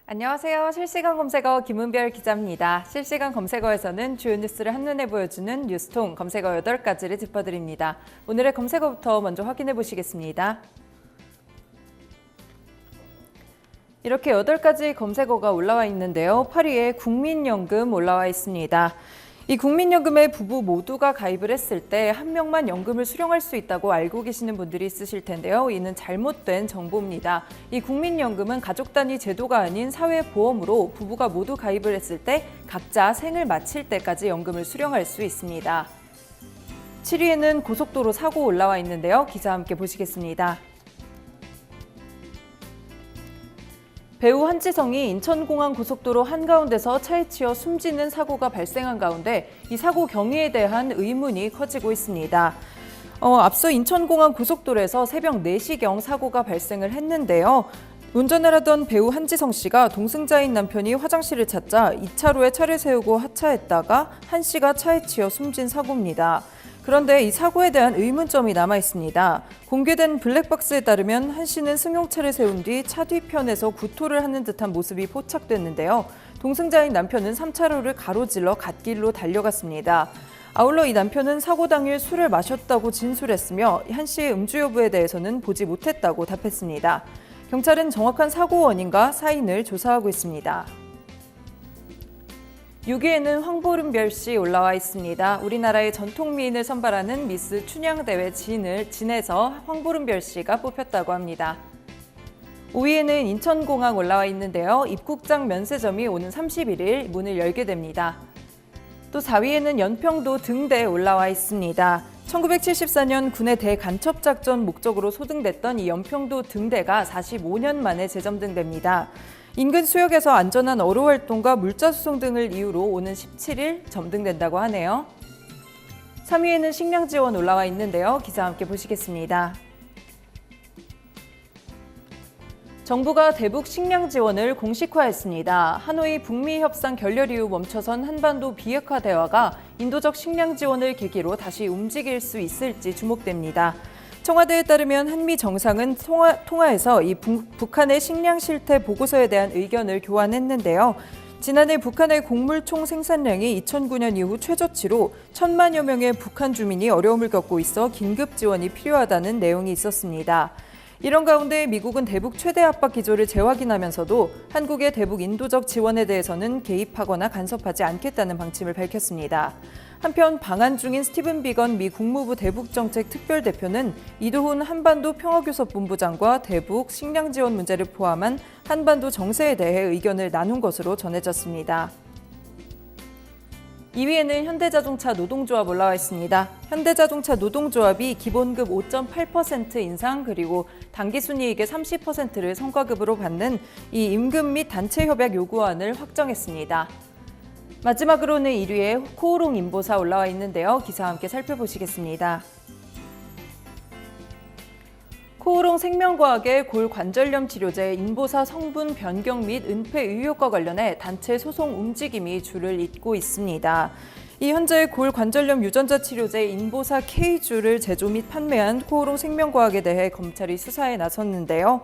안녕하세요. 실시간 검색어 김은별 기자입니다. 실시간 검색어에서는 주요 뉴스를 한눈에 보여주는 뉴스통 검색어 8가지를 짚어드립니다. 오늘의 검색어부터 먼저 확인해 보시겠습니다. 이렇게 8가지 검색어가 올라와 있는데요. 8위에 국민연금 올라와 있습니다. 이 국민연금에 부부 모두가 가입을 했을 때 한 명만 연금을 수령할 수 있다고 알고 계시는 분들이 있으실 텐데요. 이는 잘못된 정보입니다. 이 국민연금은 가족 단위 제도가 아닌 사회보험으로 부부가 모두 가입을 했을 때 각자 생을 마칠 때까지 연금을 수령할 수 있습니다. 7위에는 고속도로 사고 올라와 있는데요. 기사 함께 보시겠습니다. 배우 한지성이 인천공항 고속도로 한가운데서 차에 치여 숨지는 사고가 발생한 가운데 이 사고 경위에 대한 의문이 커지고 있습니다. 앞서 인천공항 고속도로에서 새벽 4시경 사고가 발생을 했는데요. 운전을 하던 배우 한지성 씨가 동승자인 남편이 화장실을 찾자 2차로에 차를 세우고 하차했다가 한 씨가 차에 치여 숨진 사고입니다. 그런데 이 사고에 대한 의문점이 남아 있습니다. 공개된 블랙박스에 따르면 한 씨는 승용차를 세운 뒤 차 뒤편에서 구토를 하는 듯한 모습이 포착됐는데요. 동승자인 남편은 3차로를 가로질러 갓길로 달려갔습니다. 아울러 이 남편은 사고 당일 술을 마셨다고 진술했으며 한 씨의 음주 여부에 대해서는 보지 못했다고 답했습니다. 경찰은 정확한 사고 원인과 사인을 조사하고 있습니다. 6위에는 황보름별 씨 올라와 있습니다. 우리나라의 전통 미인을 선발하는 미스 춘향대회 진에서 황보름별 씨가 뽑혔다고 합니다. 5위에는 인천공항 올라와 있는데요. 입국장 면세점이 오는 31일 문을 열게 됩니다. 또 4위에는 연평도 등대 올라와 있습니다. 1974년 군의 대간첩작전 목적으로 소등됐던 이 연평도 등대가 45년 만에 재점등됩니다. 인근 수역에서 안전한 어로 활동과 물자 수송 등을 이유로 오는 17일 점등된다고 하네요. 3위에는 식량 지원 올라와 있는데요. 기사 함께 보시겠습니다. 정부가 대북 식량 지원을 공식화했습니다. 하노이 북미 협상 결렬 이후 멈춰선 한반도 비핵화 대화가 인도적 식량 지원을 계기로 다시 움직일 수 있을지 주목됩니다. 청와대에 따르면 한미 정상은 통화에서 이 북한의 식량 실태 보고서에 대한 의견을 교환했는데요. 지난해 북한의 곡물 총 생산량이 2009년 이후 최저치로 1,000만여 명의 북한 주민이 어려움을 겪고 있어 긴급 지원이 필요하다는 내용이 있었습니다. 이런 가운데 미국은 대북 최대 압박 기조를 재확인하면서도 한국의 대북 인도적 지원에 대해서는 개입하거나 간섭하지 않겠다는 방침을 밝혔습니다. 한편 방한 중인 스티븐 비건 미 국무부 대북정책 특별대표는 이도훈 한반도 평화교섭본부장과 대북 식량 지원 문제를 포함한 한반도 정세에 대해 의견을 나눈 것으로 전해졌습니다. 2위에는 현대자동차 노동조합 올라와 있습니다. 현대자동차 노동조합이 기본급 5.8% 인상 그리고 당기순이익의 30%를 성과급으로 받는 이 임금 및 단체 협약 요구안을 확정했습니다. 마지막으로는 1위에 코오롱 인보사 올라와 있는데요. 기사 함께 살펴보시겠습니다. 코오롱 생명과학의 골관절염 치료제 인보사 성분 변경 및 은폐 의혹과 관련해 단체 소송 움직임이 줄을 잇고 있습니다. 이 현재 골관절염 유전자 치료제 인보사 K주를 제조 및 판매한 코오롱 생명과학에 대해 검찰이 수사에 나섰는데요.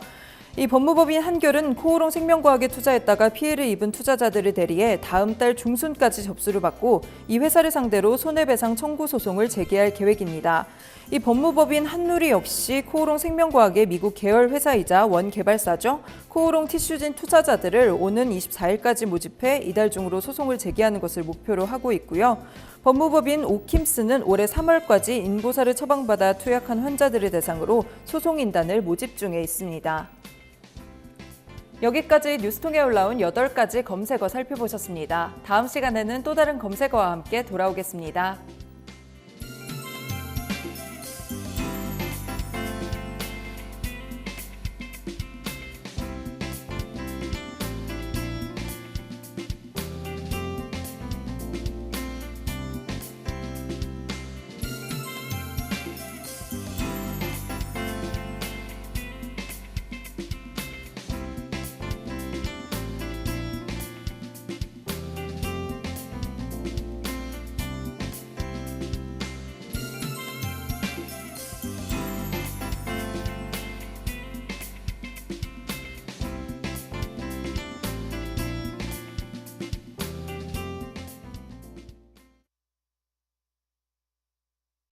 이 법무법인 한결은 코오롱 생명과학에 투자했다가 피해를 입은 투자자들을 대리해 다음 달 중순까지 접수를 받고 이 회사를 상대로 손해배상 청구 소송을 제기할 계획입니다. 이 법무법인 한누리 역시 코오롱 생명과학의 미국 계열 회사이자 원 개발사죠. 코오롱 티슈진 투자자들을 오는 24일까지 모집해 이달 중으로 소송을 제기하는 것을 목표로 하고 있고요. 법무법인 오킴스는 올해 3월까지 인보사를 처방받아 투약한 환자들을 대상으로 소송인단을 모집 중에 있습니다. 여기까지 뉴스통에 올라온 8가지 검색어 살펴보셨습니다. 다음 시간에는 또 다른 검색어와 함께 돌아오겠습니다.